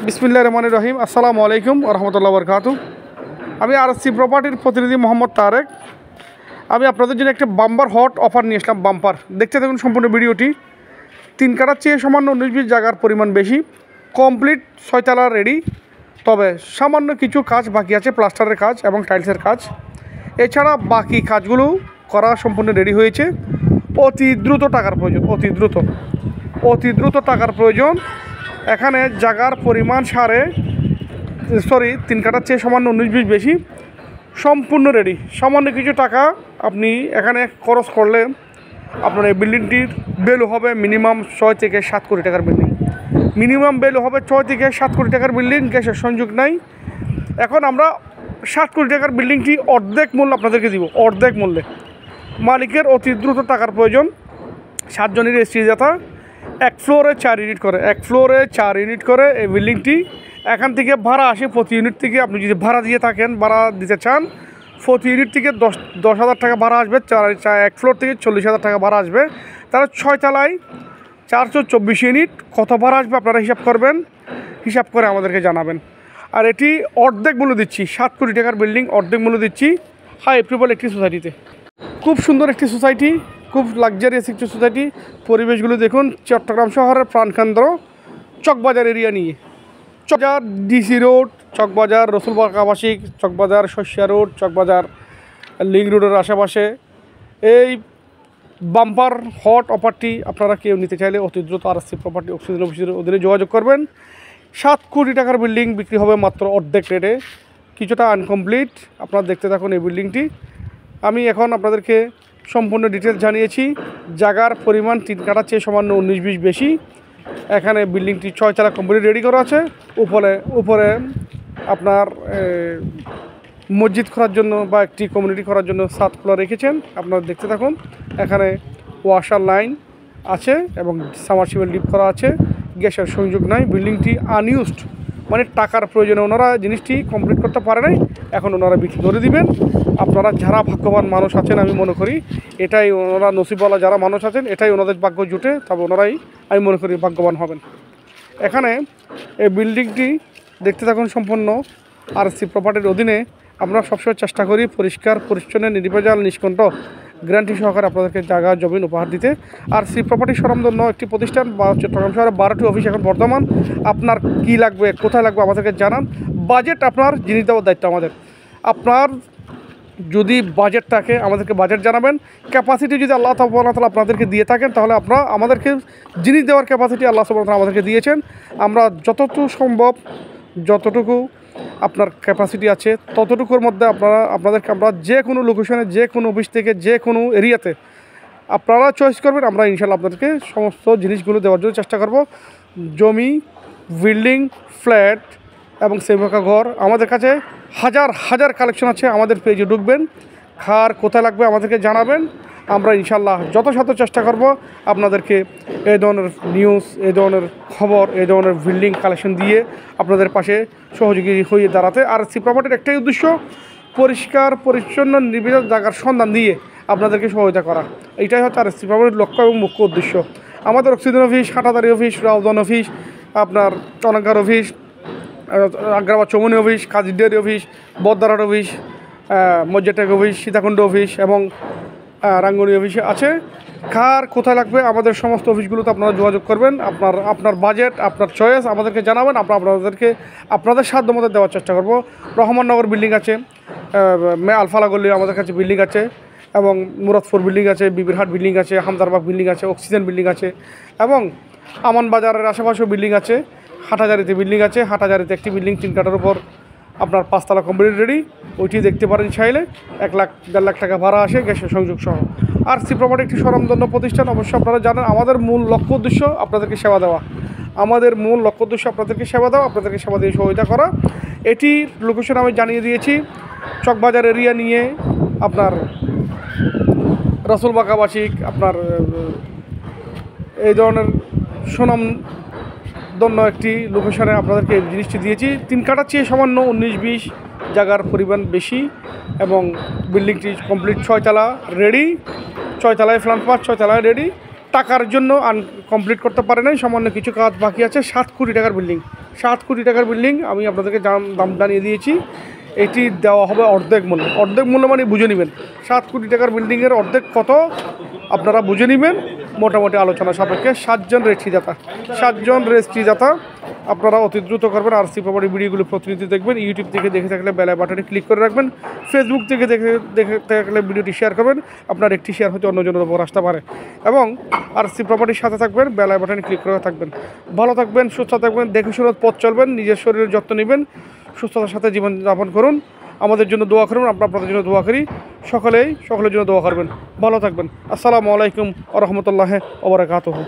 বিসমিল্লাহির রহমানির রহিম। আসসালামু আলাইকুম ওয়া রাহমাতুল্লাহি ওয়া বারাকাতুহু। আমি আরএসসি প্রপার্টির প্রতিনিধি মোহাম্মদ তারেক। আমি আপনাদের জন্য একটা বাম্পার হট অফার নিয়ে আসলাম। বাম্পার দেখতে থাকুন সম্পূর্ণ ভিডিওটি। 3 কাঠার চেয়ে সামান্য 19-20 জায়গার পরিমাণ বেশি, কমপ্লিট 6 তলা রেডি, তবে সামান্য কিছু কাজ বাকি আছে, প্লাস্টারের কাজ এবং টাইলসের কাজ। এছাড়া বাকি কাজগুলো করা সম্পূর্ণ রেডি হয়েছে। অতি দ্রুত টাকার প্রয়োজন, অতি দ্রুত টাকার প্রয়োজন। এখানে জায়গার পরিমাণ 3 কাঠার চেয়ে সামান্য 19-20 বেশি, সম্পূর্ণ রেডি। সামান্য কিছু টাকা আপনি এখানে খরচ করলে আপনার এই বিল্ডিংটির ভ্যালু হবে মিনিমাম 6 থেকে 7 কোটি টাকার বিল্ডিং। মিনিমাম ভ্যালু হবে 6 থেকে 7 কোটি টাকার বিল্ডিং। গ্যাসের সংযোগ নাই। এখন আমরা 7 কোটি টাকার বিল্ডিংটি অর্ধেক মূল্য আপনাদেরকে দিব, অর্ধেক মূল্যে। মালিকের অতি দ্রুত টাকার প্রয়োজন। 7 জনের স্ত্রীজাতা, 1 ফ্লোরে 4 ইউনিট করে, 1 ফ্লোরে 4 ইউনিট করে এই বিল্ডিংটি। এখান থেকে ভাড়া আসে প্রতি ইউনিট থেকে, আপনি যদি ভাড়া দিয়ে থাকেন, ভাড়া দিতে চান, প্রতি ইউনিট থেকে 10,000 টাকা ভাড়া আসবে। 1 ফ্লোর থেকে 40,000 টাকা ভাড়া আসবে। তাহলে 6 তলায় 424 ইউনিট কত ভাড়া আসবে আপনারা হিসাব করবেন, হিসাব করে আমাদেরকে জানাবেন। আর এটি অর্ধেক মূল্য দিচ্ছি, 7 কোটি টাকার বিল্ডিং অর্ধেক মূল্য দিচ্ছি হাই এপ্রুভাল একটি সোসাইটিতে। খুব সুন্দর একটি সোসাইটি, খুব লাক্সারিয়াস একটি সোসাইটি। পরিবেশগুলো দেখুন, চট্টগ্রাম শহরের প্রাণকেন্দ্র, চকবাজার এরিয়া নিয়ে। চকবাজার ডিসি রোড, চকবাজার রসুলবাগ আবাসিক, চকবাজার শস্যা রোড, চকবাজার লিঙ্ক রোডের আশেপাশে এই বাম্পার হট অফারটি আপনারা কেউ নিতে চাইলে অতি দ্রুত আরএসসি প্রপার্টি অক্সিজেন অফিসের অধীনে যোগাযোগ করবেন। 7 কোটি টাকার বিল্ডিং বিক্রি হবে মাত্র অর্ধেক রেটে, কিছুটা আনকমপ্লিট। আপনারা দেখতে থাকুন এই বিল্ডিংটি। আমি এখন আপনাদেরকে সম্পূর্ণ ডিটেলস জানিয়েছি। জায়গার পরিমাণ 3 কাঠার চেয়ে সামান্য 19-20 বেশি। এখানে বিল্ডিংটি 6 তলা কমপ্লিট রেডি করা আছে। উপরে আপনার মসজিদ করার জন্য বা একটি কমিউনিটি করার জন্য 7 খোলা রেখেছেন। আপনারা দেখতে থাকুন। এখানে ওয়াশার লাইন আছে এবং সাবমার্সিবল ডিপ করা আছে। গ্যাসের সংযোগ নাই। বিল্ডিংটি আনইউজড, মানে টাকার প্রয়োজনে ওনারা জিনিসটি কমপ্লিট করতে পারে নাই, এখন ওনারা বিক্রি করে দিবেন। আপনারা যারা ভাগ্যবান মানুষ আছেন, আমি মনে করি এটাই ওনারা নসিবওয়ালা যারা মানুষ আছেন, এটাই ওনাদের ভাগ্য জুটে, তবে ওনারাই আমি মনে করি ভাগ্যবান হবেন। এখানে এই বিল্ডিংটি দেখতে থাকুন সম্পূর্ণ আরএসসি প্রপার্টির অধীনে। আমরা সবসময় চেষ্টা করি পরিষ্কার পরিচ্ছন্ন নির্ভেজাল নিষ্কণ্ঠ গ্যারান্টি সহকারে আপনাদেরকে জায়গা জমিন উপহার দিতে। আরএসসি প্রপার্টি স্বনামধন্য একটি প্রতিষ্ঠান, চট্টগ্রাম শহরে 12টি অফিস এখন বর্তমান। আপনার কি লাগবে, কোথায় লাগবে আমাদেরকে জানান। বাজেট আপনার জিনিস দেওয়ার দায়িত্ব আমাদের। আপনার যদি বাজেট থাকে আমাদেরকে বাজেট জানাবেন। ক্যাপাসিটি যদি আল্লাহ তাআলা আপনাদেরকে দিয়ে থাকেন, তাহলে আপনারা আমাদেরকে জিনিস দেওয়ার ক্যাপাসিটি আল্লাহ সুবহানাহু ওয়া তাআলা আমাদেরকে দিয়েছেন। আমরা যতটুকু সম্ভব, যতটুকু আপনার ক্যাপাসিটি আছে ততটুকুর মধ্যে আপনাদেরকে আমরা যে কোনো লোকেশনে, যে কোনো অফিস থেকে, যে কোনো এরিয়াতে আপনারা চয়েস করবেন, আমরা ইনশাআল্লাহ আপনাদেরকে সমস্ত জিনিসগুলো দেওয়ার জন্য চেষ্টা করব। জমি, বিল্ডিং, ফ্ল্যাট এবং সেমিপাকা ঘর আমাদের কাছে হাজার হাজার কালেকশন আছে। আমাদের পেজে ঢুকবেন, খার কোথায় লাগবে আমাদেরকে জানাবেন। আমরা ইনশাআল্লাহ যথাসাধ্য চেষ্টা করব আপনাদেরকে এই ধরনের নিউজ, এই ধরনের খবর, এই ধরনের বিল্ডিং কালেকশন দিয়ে আপনাদের পাশে সহযোগী হয়ে দাঁড়াতে। আরএসসি প্রপার্টির একটাই উদ্দেশ্য, পরিষ্কার পরিচ্ছন্ন নির্ভেজাল জায়গার সন্ধান দিয়ে আপনাদেরকে সহায়তা করা। এইটাই হচ্ছে আরএসসি প্রপার্টির লক্ষ্য এবং মুখ্য উদ্দেশ্য। আমাদের oxygen office, Hathazari office, Raozan office, আপনার চনাঙ্গার অফিস, আগ্রাবাদ চৌমনি অফিস, কাজীডেয়ারি অফিস, বদ্দারহাট অফিস, মজ্জাটেক অফিস, সীতাকুণ্ড অফিস এবং রাঙ্গুনি অফিসে আছে। কার কোথায় লাগবে আমাদের সমস্ত অফিসগুলোতে আপনারা যোগাযোগ করবেন। আপনার বাজেট, আপনার চয়েস আমাদেরকে জানাবেন। আমরা আপনাদেরকে আপনাদের সাধ্য মতো দেওয়ার চেষ্টা করব। রহমাননগর বিল্ডিং আছে, আলফালা গল্লি আমাদের কাছে বিল্ডিং আছে, এবং মুরাদপুর বিল্ডিং আছে, বিবিরহাট বিল্ডিং আছে, হামদারবাগ বিল্ডিং আছে, অক্সিজেন বিল্ডিং আছে, এবং আমান বাজারের আশেপাশেও বিল্ডিং আছে। হাটাজারিতে বিল্ডিং আছে। হাটাজারিতে একটি বিল্ডিং 3 কাঠার উপর আপনার 5 তলা কমপ্লিট রেডি, ওইটি দেখতে পারেন চাইলে। 1-1.5 লাখ টাকা ভাড়া আসে গ্যাসের সংযোগ সহ। আরএসসি প্রপার্টি একটি স্বনামধন্য প্রতিষ্ঠান। অবশ্যই আপনারা জানেন আমাদের মূল লক্ষ্য উদ্দেশ্য আপনাদেরকে সেবা দেওয়া। আমাদের মূল লক্ষ্য উদ্দেশ্য আপনাদেরকে সেবা দেওয়া, আপনাদেরকে সেবা দিয়ে সহায়তা করা। এটির লোকেশন আমি জানিয়ে দিয়েছি, চকবাজার এরিয়া নিয়ে আপনার রসুলবাগ আবাসিক, আপনার এই ধরনের সুনাম ধন্য একটি লোকেশনে আপনাদেরকে জিনিসটি দিয়েছি। 3 কাঠার চেয়ে সামান্য 19-20 জায়গার পরিমাণ বেশি এবং বিল্ডিংটি কমপ্লিট 6 তলা রেডি। 6 তলায় ফ্ল্যাট পাস, 6 তলায় রেডি। টাকার জন্য কমপ্লিট করতে পারে নাই, সামান্য কিছু কাজ বাকি আছে। 7 কোটি টাকার বিল্ডিং, 7 কোটি টাকার বিল্ডিং আমি আপনাদেরকে দাম জানিয়ে দিয়েছি। এটি দেওয়া হবে অর্ধেক মূল্য মানে বুঝে নেবেন। 7 কোটি টাকার বিল্ডিংয়ের অর্ধেক কত আপনারা বুঝে নেবেন মোটামুটি আলোচনা সাপেক্ষে। 7জন রেজিস্ট্রিদাতা আপনারা অতি দ্রুত করবেন। আরসি প্রপার্টি ভিডিওগুলো প্রতিনিধি দেখবেন। ইউটিউব থেকে দেখে থাকলে বেল বাটনে ক্লিক করে রাখবেন। ফেসবুক থেকে দেখে থাকলে ভিডিওটি শেয়ার করবেন। আপনার একটি শেয়ার হয়তো অন্যজনের উপর আসতে পারে। এবং আরসি প্রপার্টির সাথে থাকবেন, বেল বাটনে ক্লিক করে থাকবেন। ভালো থাকবেন, সুস্থ থাকবেন, দেখে শুনে পথ চলবেন, নিজের শরীরের যত্ন নেবেন, সুস্থতার সাথে জীবনযাপন করুন। আমাদের জন্য দোয়া করুন, আপনাদের জন্য দোয়া করি। সকলের জন্য দোয়া করবেন। ভালো থাকবেন। আসসালামু আলাইকুম ওয়া রাহমাতুল্লাহি ওয়া বারাকাতুহু।